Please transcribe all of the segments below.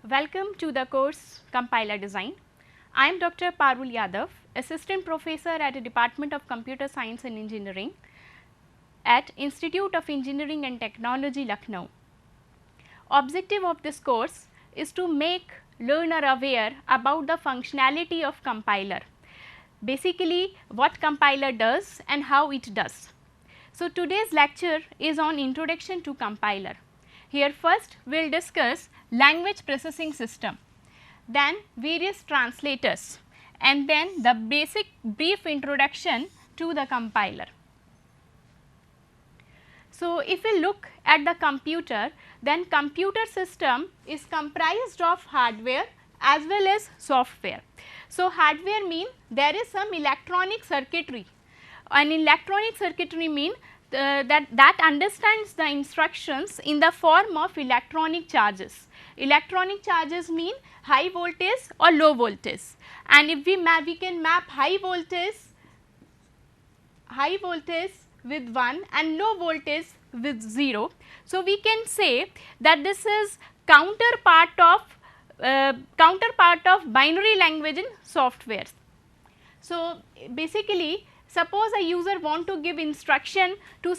Welcome to the course Compiler Design. I am Dr. Parul Yadav, Assistant Professor at the Department of Computer Science and Engineering at Institute of Engineering and Technology, Lucknow. Objective of this course is to make learner aware about the functionality of compiler, basically what compiler does and how it does. So, today's lecture is on introduction to compiler. Here first we will discuss language processing system, then various translators, and then the basic brief introduction to the compiler. So, if we look at the computer, then computer system is comprised of hardware as well as software. So, hardware mean there is some electronic circuitry, and electronic circuitry mean that understands the instructions in the form of electronic charges. Electronic charges mean high voltage or low voltage, and if we can map high voltage with 1 and low voltage with 0. So, we can say that this is counterpart of binary language in softwares. So, basically suppose a user want to give instruction to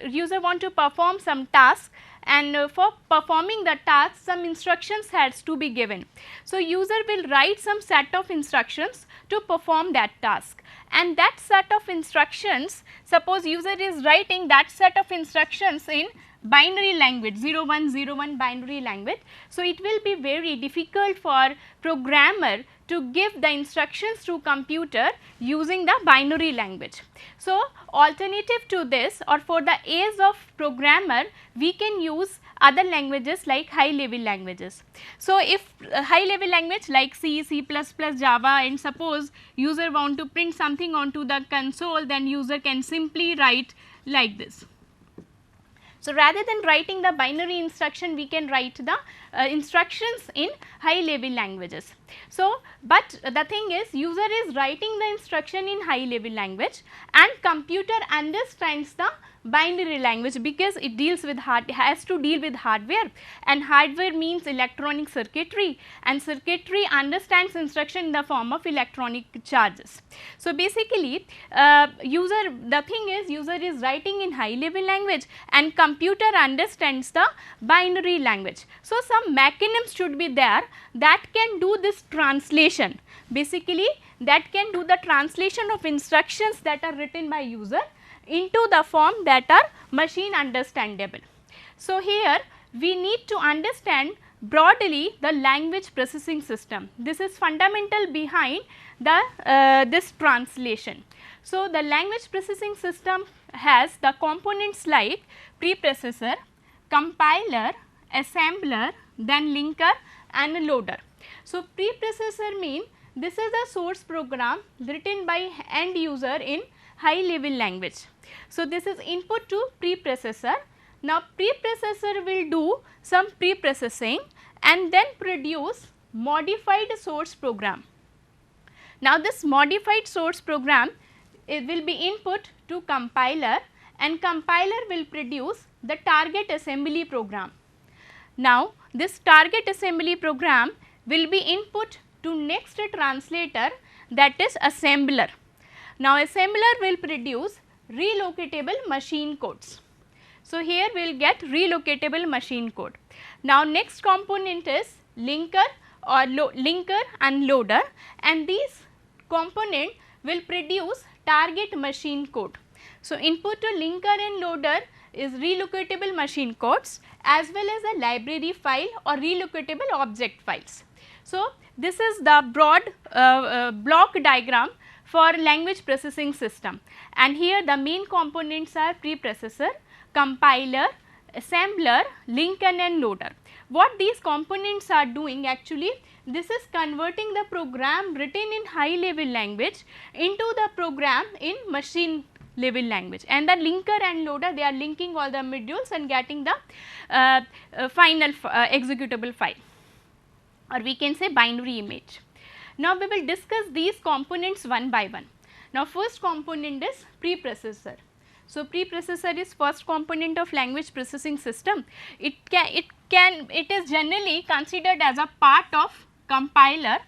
user want to perform some task, and for performing the task some instructions has to be given. So, user will write some set of instructions to perform that task, and that set of instructions, suppose user is writing that set of instructions in binary language 0101 binary language. So, it will be very difficult for programmer to give the instructions to computer using the binary language. So, alternative to this, or for the ease of programmer, we can use other languages like high level languages. So, if high level language like C, C++, Java, and suppose user want to print something onto the console, then user can simply write like this. So, rather than writing the binary instruction, we can write the instructions in high level languages. So, but the thing is, user is writing the instruction in high level language and computer understands the binary language, because it deals with has to deal with hardware, and hardware means electronic circuitry, and circuitry understands instruction in the form of electronic charges. So, basically the thing is, user is writing in high level language and computer understands the binary language. So, some mechanisms should be there that can do this translation, basically that can do the translation of instructions that are written by user into the form that are machine understandable. So, here we need to understand broadly the language processing system. This is fundamental behind the this translation. So, the language processing system has the components like preprocessor, compiler, assembler, then linker and loader. So, preprocessor mean this is a source program written by end user in high level language. So, this is input to preprocessor. Now, preprocessor will do some preprocessing and then produce modified source program. Now, this modified source program, it will be input to compiler, and compiler will produce the target assembly program. Now, this target assembly program will be input to next translator, that is assembler. Now, assembler will produce relocatable machine codes. So, here we will get relocatable machine code. Now, next component is linker or linker and loader, and these component will produce target machine code. So, input to linker and loader is relocatable machine codes as well as a library file or relocatable object files. So, this is the broad block diagram for language processing system, and here the main components are preprocessor, compiler, assembler, linker and loader. What these components are doing, actually this is converting the program written in high level language into the program in machine level language, and the linker and loader, they are linking all the modules and getting the final executable file, or we can say binary image. Now, we will discuss these components one by one. Now, first component is preprocessor. So, preprocessor is first component of language processing system. It it is generally considered as a part of compiler,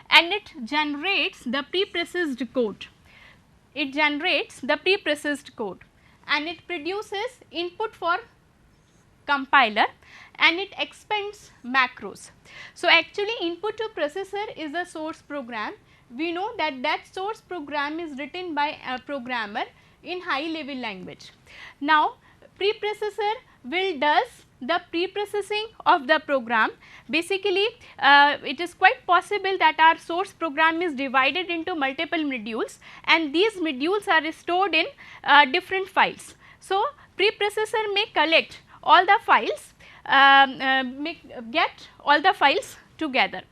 and it generates the preprocessed code. It generates the preprocessed code and it produces input for compiler and it expands macros. So, actually input to processor is a source program. We know that that source program is written by a programmer in high level language. Now, preprocessor will does the preprocessing of the program. Basically, it is quite possible that our source program is divided into multiple modules and these modules are stored in different files. So, preprocessor may collect all the files, get all the files together.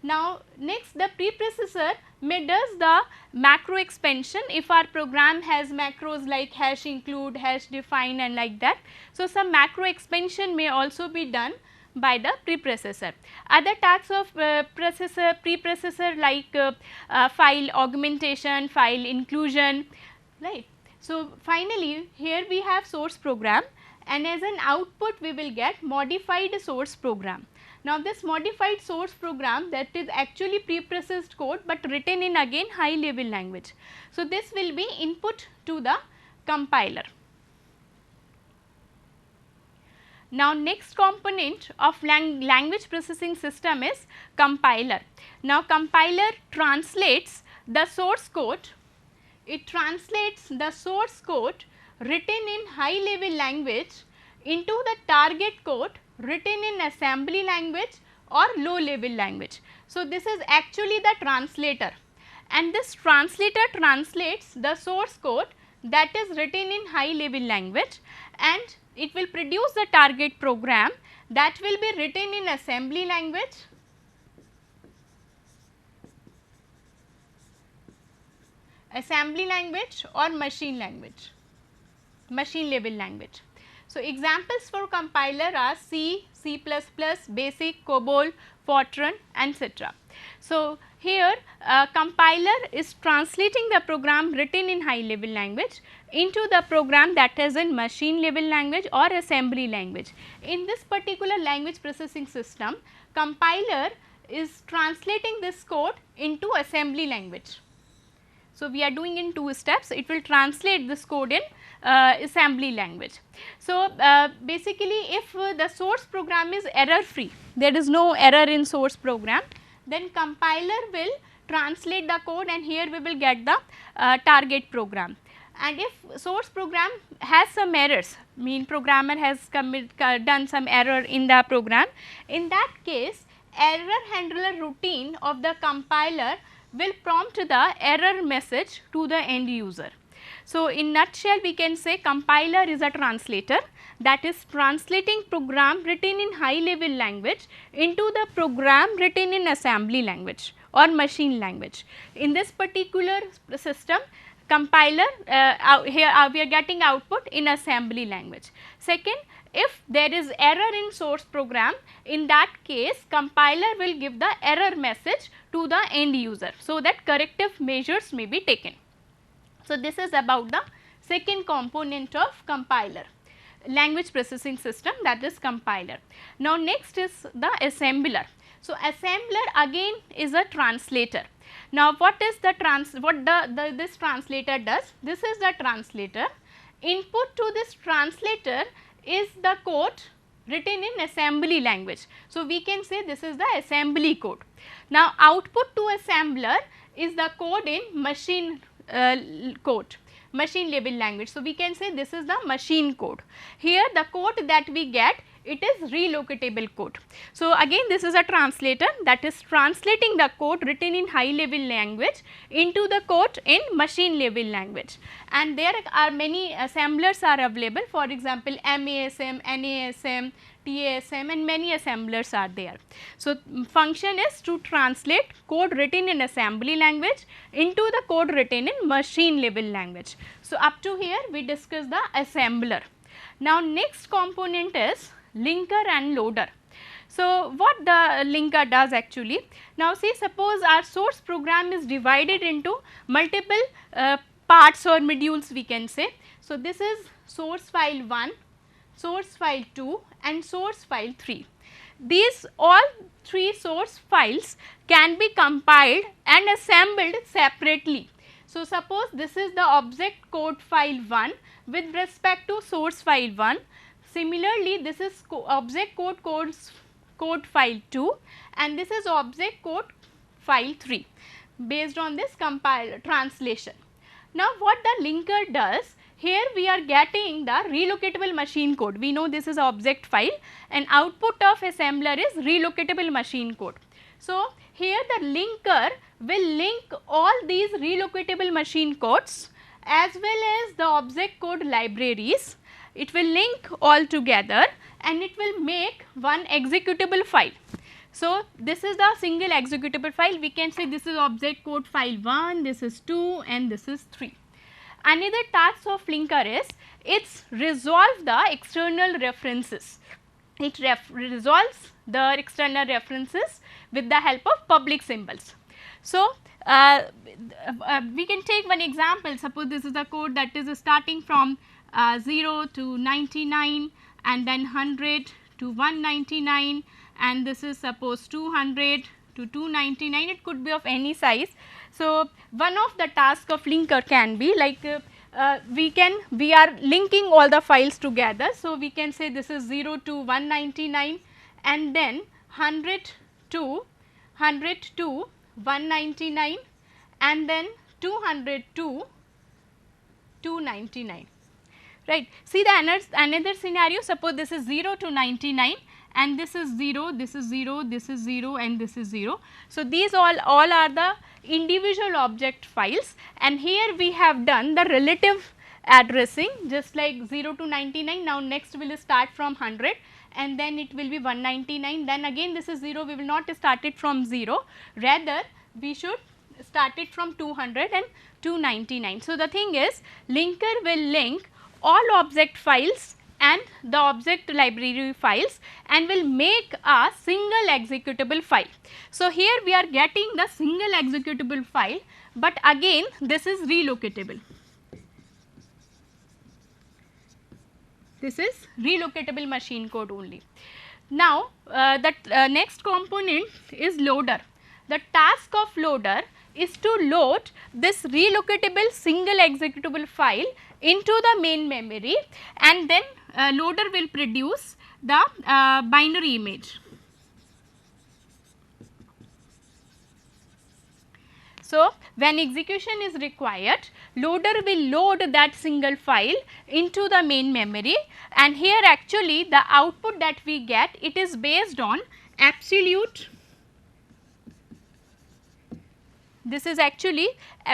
Now, next the preprocessor may does the macro expansion if our program has macros like hash include, hash define and like that. So, some macro expansion may also be done by the preprocessor. Other tasks of preprocessor like file augmentation, file inclusion, right. So, finally, here we have source program and as an output we will get modified source program. Now, this modified source program that is actually preprocessed code, but written in again high level language. So, this will be input to the compiler. Now, next component of language processing system is compiler. Now, compiler translates the source code, it translates the source code written in high level language into the target code written in assembly language or low level language. So, this is actually the translator and this translator translates the source code that is written in high level language and it will produce the target program that will be written in assembly language or machine level language. So, examples for compiler are C, C++, BASIC, COBOL, Fortran, etc. So, here compiler is translating the program written in high level language into the program that is in machine level language or assembly language. In this particular language processing system, compiler is translating this code into assembly language. So, we are doing in 2 steps, it will translate this code in assembly language. So, basically if the source program is error free, there is no error in source program, then compiler will translate the code and here we will get the target program. And if source program has some errors, mean programmer has done some error in the program, in that case error handler routine of the compiler will prompt the error message to the end user. So, in nutshell we can say compiler is a translator that is translating program written in high level language into the program written in assembly language or machine language. In this particular system, compiler here we are getting output in assembly language. Second, if there is error in source program, in that case compiler will give the error message to the end user, so that corrective measures may be taken. So, this is about the second component of compiler, language processing system, that is compiler. Now, next is the assembler. So, assembler again is a translator. Now, what is the this translator does? This is the translator. Input to this translator is the code written in assembly language. So, we can say this is the assembly code. Now, output to assembler is the code in machine level language. So, we can say this is the machine code. Here the code that we get, it is relocatable code. So, again this is a translator that is translating the code written in high level language into the code in machine level language, and there are many assemblers are available, for example MASM, NASM, TASM and many assemblers are there. So, function is to translate code written in assembly language into the code written in machine level language. So, up to here we discussed the assembler. Now, next component is linker and loader. So, what the linker does actually? Now, see, suppose our source program is divided into multiple parts or modules we can say. So, this is source file 1, source file 2 and source file 3. These all 3 source files can be compiled and assembled separately. So, suppose this is the object code file 1 with respect to source file 1. Similarly, this is object code file 2 and this is object code file 3 based on this compile translation. Now, what the linker does, here we are getting the relocatable machine code. We know this is object file and output of assembler is relocatable machine code. So, here the linker will link all these relocatable machine codes as well as the object code libraries. It will link all together and it will make one executable file. So, this is the single executable file. We can say this is object code file 1, this is 2 and this is 3. Another task of linker is it's resolve the external references. It resolves the external references with the help of public symbols. So, we can take one example. Suppose this is the code that is starting from 0 to 99 and then 100 to 199 and this is suppose 200 to 299. It could be of any size. So, one of the task of linker can be like we are linking all the files together. So, we can say this is 0 to 199 and then 100 to 199 and then 200 to 299, right. See the another scenario, suppose this is 0 to 99 and this is 0, this is 0, this is 0 and this is 0. So, these all are the individual object files and here we have done the relative addressing just like 0 to 99. Now, next we will start from 100 and then it will be 199, then again this is 0, we will not start it from 0, rather we should start it from 200 and 299. So, the thing is linker will link all object files and the object library files and will make a single executable file. So, here we are getting the single executable file, but again this is relocatable. This is relocatable machine code only. Now, the next component is loader. The task of loader is to load this relocatable single executable file into the main memory and then loader will produce the binary image. So, when execution is required, loader will load that single file into the main memory and here actually the output that we get, it is based on absolute, this is actually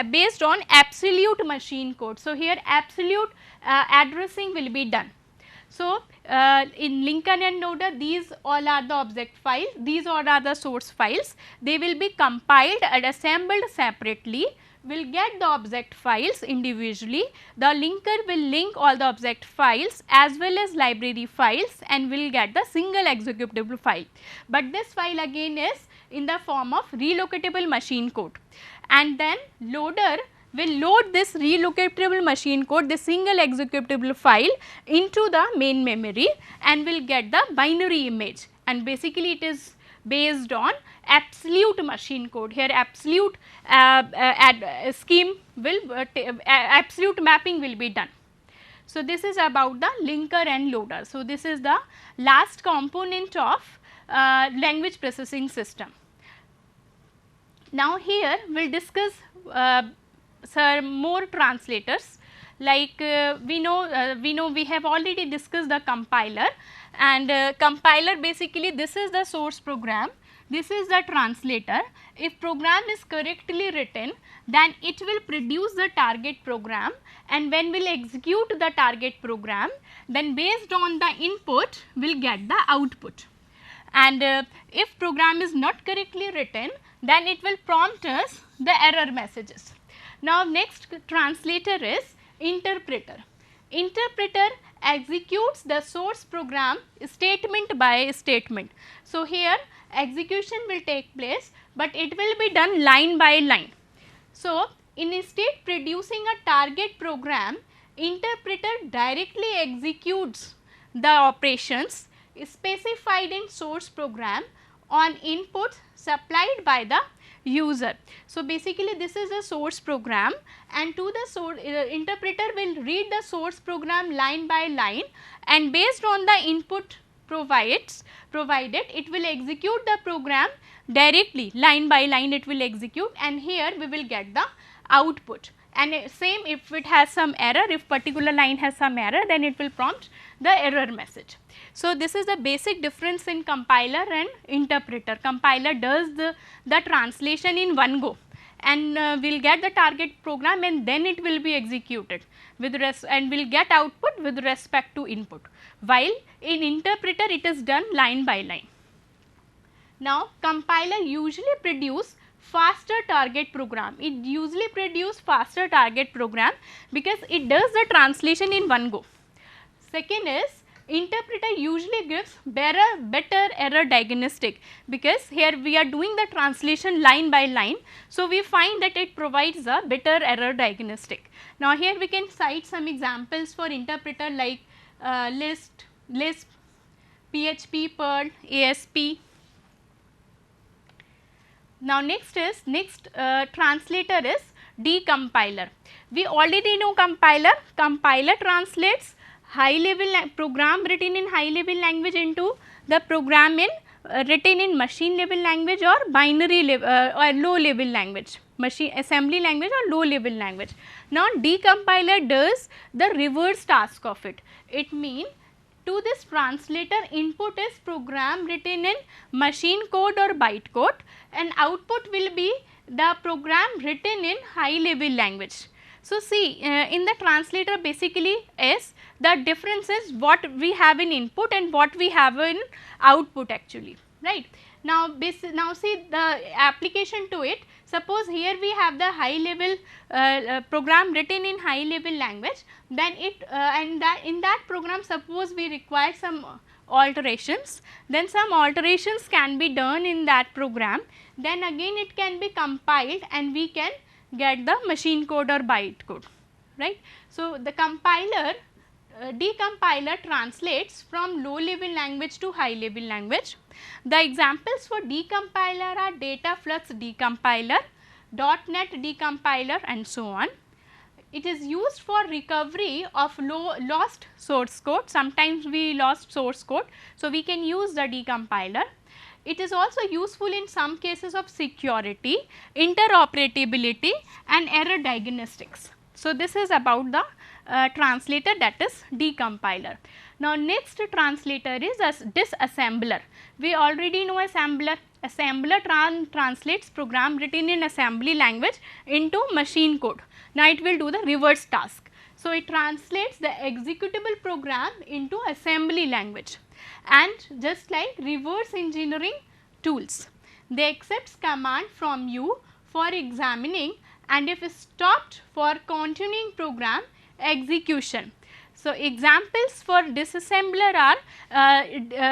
based on absolute machine code. So, here absolute addressing will be done. So, in linker and loader, these all are the object files, these all are the source files, they will be compiled and assembled separately, will get the object files individually, the linker will link all the object files as well as library files and will get the single executable file. But this file again is in the form of relocatable machine code and then loader will load this relocatable machine code, this single executable file into the main memory and will get the binary image and basically it is based on absolute machine code. Here absolute scheme will absolute mapping will be done. So, this is about the linker and loader. So, this is the last component of language processing system. Now, here we will discuss more translators like we know we have already discussed the compiler and compiler basically this is the source program, this is the translator. If program is correctly written then it will produce the target program and when we will execute the target program then based on the input we will get the output and if program is not correctly written then it will prompt us the error messages. Now, next translator is interpreter. Interpreter executes the source program statement by statement. So, here execution will take place, but it will be done line by line. So, instead producing a target program, interpreter directly executes the operations specified in source program on inputs supplied by the user. So, basically this is the source program, and to the source interpreter will read the source program line by line, and based on the input provided it will execute the program directly, line by line it will execute, and here we will get the output. And same, if it has some error, if particular line has some error, then it will prompt the error message. So, this is the basic difference in compiler and interpreter. Compiler does the translation in one go, and will get the target program, and then it will be executed with and will get output with respect to input, while in interpreter it is done line by line. Now, compiler usually produce faster target program. It usually produce faster target program because it does the translation in one go. Second is, interpreter usually gives better error diagnostic, because here we are doing the translation line by line. So, we find that it provides a better error diagnostic. Now, here we can cite some examples for interpreter like Lisp, PHP, Perl, ASP. Now, next translator is decompiler. We already know compiler. Compiler translates high level program written in high level language into the program in written in machine level language or binary level or low level language, machine assembly language or low level language. Now, decompiler does the reverse task of it. It means, to this translator, input is program written in machine code or byte code, and output will be the program written in high level language. So, see, in the translator basically is the difference is what we have in input and what we have in output actually, right. Now, see the application to it. Suppose here we have the high level program written in high level language, then it and that in that program, suppose we require some alterations, then some alterations can be done in that program, then again it can be compiled and we can get the machine code or byte code, right. So, the compiler decompiler translates from low level language to high level language. The examples for decompiler are Dataflux decompiler, .NET decompiler, and so on. It is used for recovery of lost source code. Sometimes we lost source code, so we can use the decompiler. It is also useful in some cases of security, interoperability, and error diagnostics. So, this is about the translator, that is decompiler. Now, next translator is disassembler. We already know assembler. Assembler translates program written in assembly language into machine code. Now, it will do the reverse task. So, it translates the executable program into assembly language, and just like reverse engineering tools, they accept command from you for examining, and if stopped for continuing program execution. So, examples for disassembler are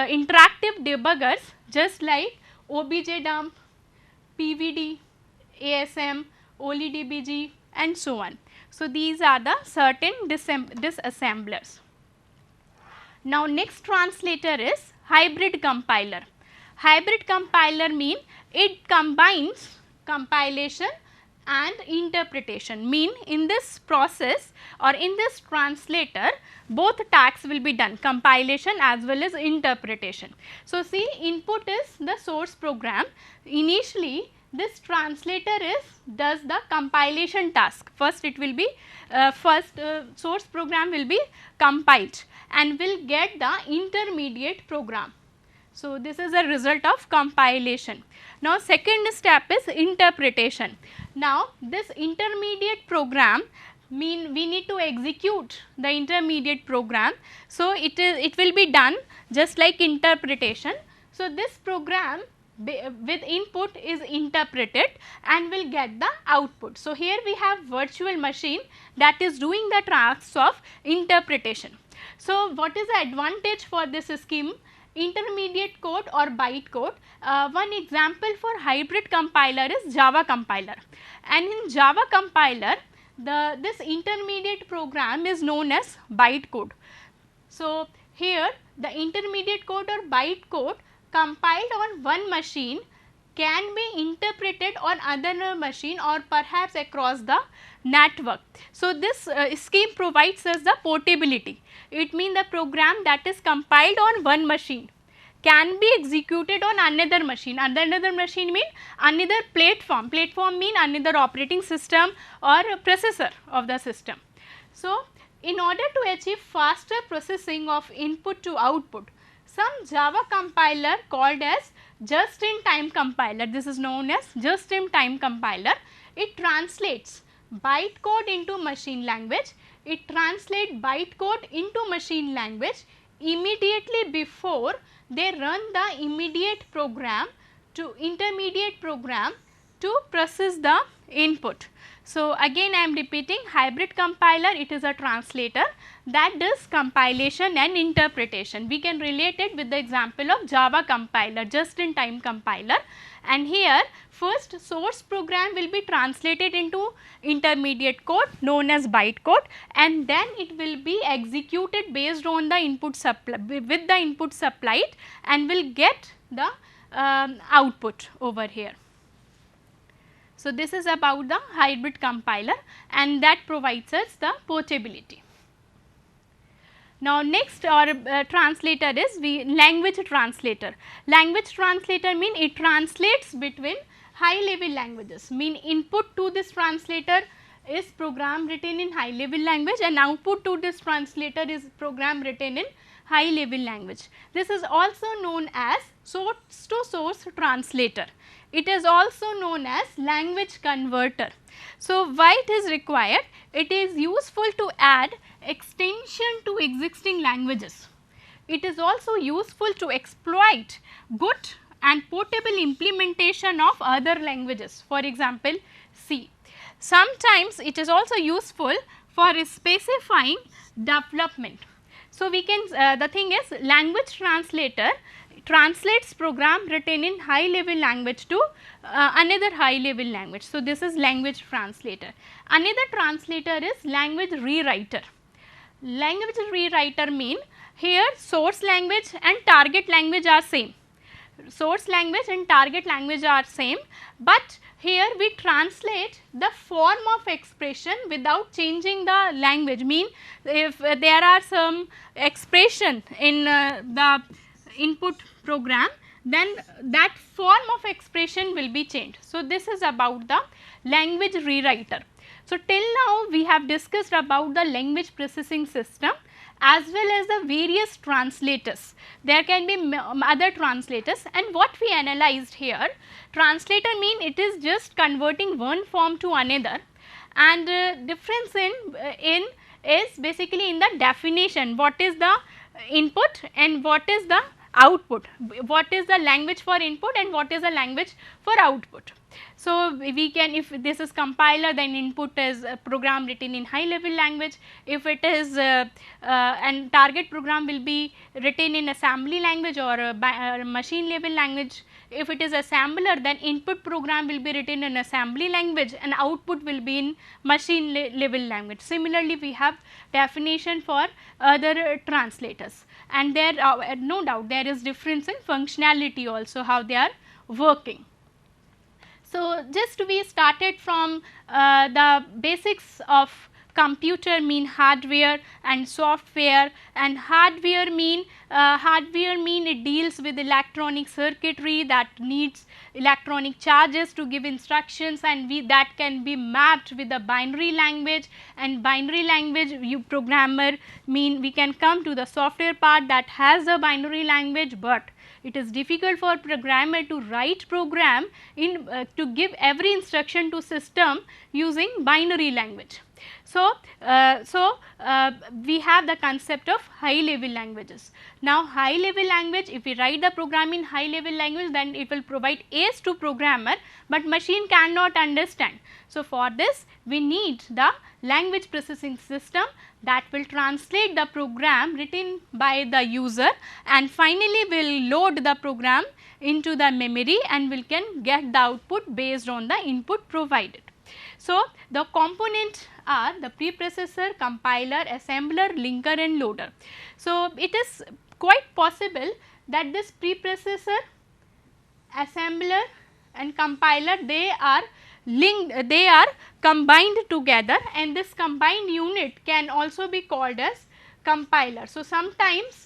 interactive debuggers just like OBJDump, PVD, ASM, OLEDBG, and so on. So, these are the certain disassemblers. Now, next translator is hybrid compiler. Hybrid compiler mean it combines compilation and interpretation, mean in this process or in this translator both tasks will be done, compilation as well as interpretation. So, see, input is the source program. Initially this translator does the compilation task. First it will be source program will be compiled and will get the intermediate program. So, this is a result of compilation. Now, second step is interpretation. Now, this intermediate program mean we need to execute the intermediate program. So, it will be done just like interpretation. So, this program with input is interpreted and will get the output. So, here we have virtual machine that is doing the tasks of interpretation. So, what is the advantage for this scheme? Intermediate code or byte code. One example for hybrid compiler is Java compiler, and in Java compiler this intermediate program is known as byte code. So, here the intermediate code or byte code compiled on one machine can be interpreted on another machine or perhaps across the network. So, this scheme provides us the portability. It means the program that is compiled on one machine can be executed on another machine. Another machine mean another platform. Platform mean another operating system or processor of the system. So, in order to achieve faster processing of input to output, some Java compiler called as just-in-time compiler, this is known as just-in-time compiler, it translates byte code into machine language. It translates byte code into machine language immediately before they run the immediate program to intermediate program to process the input. So, again I am repeating, hybrid compiler, it is a translator that does compilation and interpretation. We can relate it with the example of Java compiler, just in time compiler, and here first source program will be translated into intermediate code known as byte code, and then it will be executed based on the input supply with the input supplied and will get the output over here. So, this is about the hybrid compiler and that provides us the portability. Now, next our translator is language translator. Language translator mean it translates between high level languages, mean input to this translator is program written in high level language and output to this translator is program written in high level language. This is also known as source to source translator. It is also known as language converter. So, why it is required? It is useful to add extension to existing languages. It is also useful to exploit good and portable implementation of other languages, for example C. Sometimes it is also useful for specifying development. So, we can the thing is language translator translates program written in high level language to another high level language. So, this is language translator. Another translator is language rewriter. Language rewriter mean here source language and target language are same. Source language and target language are same, but here we translate the form of expression without changing the language. Mean if there are some expression in the input program, then that form of expression will be changed. So, this is about the language rewriter. So, till now we have discussed about the language processing system as well as the various translators. There can be other translators, and what we analyzed here, translator mean it is just converting one form to another, and difference in is basically in the definition, what is the input and what is the output, what is the language for input and what is the language for output. So, we can, if this is compiler, then input is a program written in high level language. If it is and target program will be written in assembly language or machine level language. If it is assembler, then input program will be written in assembly language and output will be in machine level language. Similarly, we have definition for other translators, and there no doubt there is difference in functionality also, how they are working. So, just we started from the basics of computer, mean hardware and software, and hardware mean it deals with electronic circuitry that needs electronic charges to give instructions, and that can be mapped with a binary language, and binary language you programmer mean we can come to the software part that has a binary language, but it is difficult for programmer to write program in to give every instruction to system using binary language. So, we have the concept of high level languages. Now, high level language, if we write the program in high level language, then it will provide aids to programmer, but machine cannot understand. So, for this we need the language processing system that will translate the program written by the user, and finally will load the program into the memory and can get the output based on the input provided. So, the components are the preprocessor, compiler, assembler, linker and loader. So, it is quite possible that this preprocessor, assembler and compiler, they are linked, they are combined together, and this combined unit can also be called as compiler. So, sometimes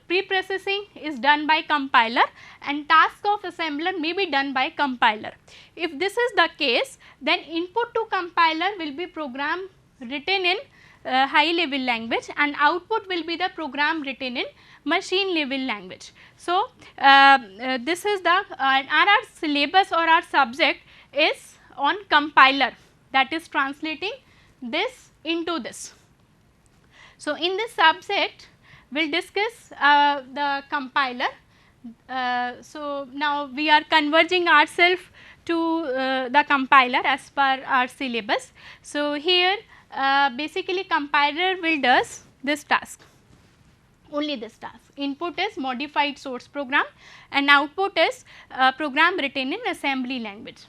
pre-processing is done by compiler and task of assembler may be done by compiler. If this is the case, then input to compiler will be program written in high level language and output will be the program written in machine level language. So, this is the our syllabus or our subject is on compiler, that is translating this into this. So, in this subject we will discuss the compiler. So, now we are converging ourselves to the compiler as per our syllabus. So, here basically compiler will does this task, only this task. Input is modified source program and output is program written in assembly language.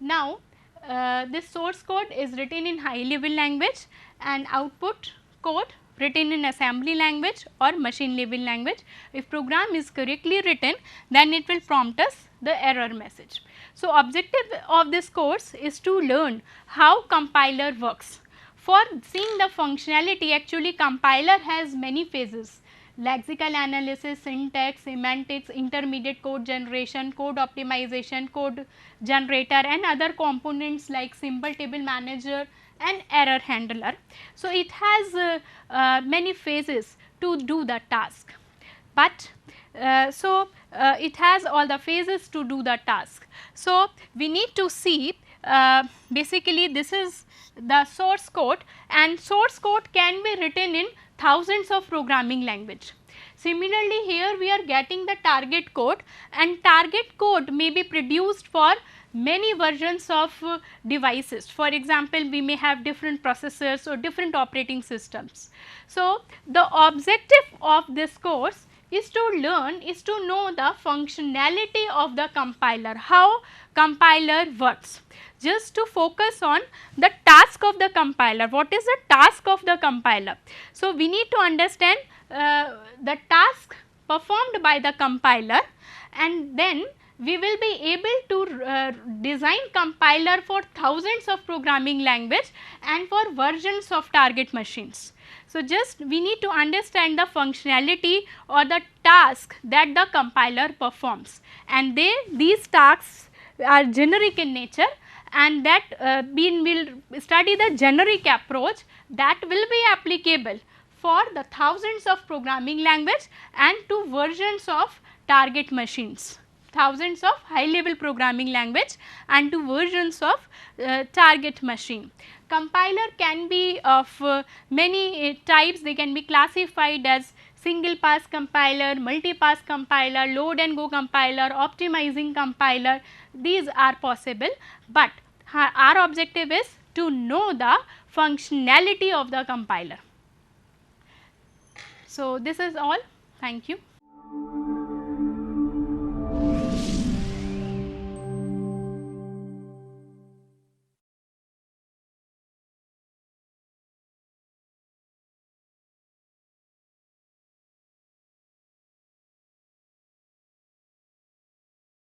Now, this source code is written in high level language and output code written in assembly language or machine level language. If program is correctly written, then it will prompt us the error message. So, objective of this course is to learn how compiler works. For seeing the functionality, actually compiler has many phases: lexical analysis, syntax, semantics, intermediate code generation, code optimization, code generator and other components like symbol table manager and error handler. So, it has many phases to do the task, but it has all the phases to do the task. So, we need to see basically this is the source code, and source code can be written in thousands of programming language. Similarly, here we are getting the target code, and target code may be produced for many versions of devices. For example, we may have different processors or different operating systems. So, the objective of this course is to learn, is to know the functionality of the compiler, how compiler works. Just to focus on the task of the compiler. What is the task of the compiler? So, we need to understand the task performed by the compiler, and then we will be able to design compiler for thousands of programming language and for versions of target machines. So, just we need to understand the functionality or the task that the compiler performs, and these tasks are generic in nature, and that we will study the generic approach that will be applicable for the thousands of programming language and to versions of target machines, thousands of high level programming language and to versions of target machine. Compiler can be of many types. They can be classified as single pass compiler, multi pass compiler, load and go compiler, optimizing compiler. These are possible, but our objective is to know the functionality of the compiler. So, this is all. Thank you.